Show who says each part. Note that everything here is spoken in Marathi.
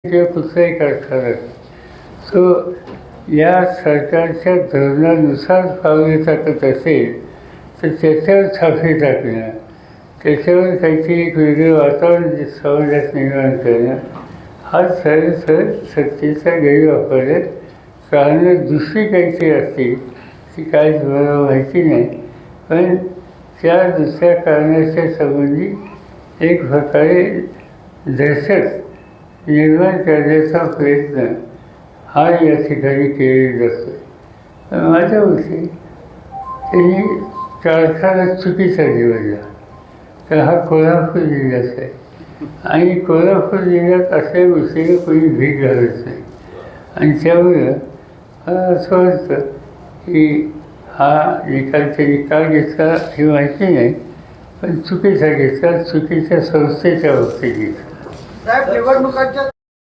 Speaker 1: किंवा कुठलाही कारखाना तो या सरकारच्या धोरणानुसार पावले टाकत असेल तर त्याच्यावर छापे टाकणं, त्याच्यावर काहीतरी एक वेगळं वातावरण समाजात निर्माण करणं हा सरळ सत्तेचा गैरवापर आहे. कारणं दुसरी काहीतरी असतील ती काय तुम्हाला माहिती नाही, पण त्या दुसऱ्या कारणाच्या संबंधी एक प्रकारे दहशत निर्माण करण्याचा प्रयत्न हा या ठिकाणी केलेला जातो. माझ्या मते त्यांनी कारखाना चुकीचा निवडला, तर हा कोल्हापूर जिल्ह्याचा आहे आणि कोल्हापूर जिल्ह्यात अशा गोष्टीला कोणी भीक घालत नाही आणि त्यामुळं मला असं वाटतं की हा निकाल त्यांनी का घेतला हे माहिती नाही, पण चुकीचा घेतला, चुकीच्या संस्थेच्या बाबतीत घेतला.
Speaker 2: साहेब, निवडणुकांच्या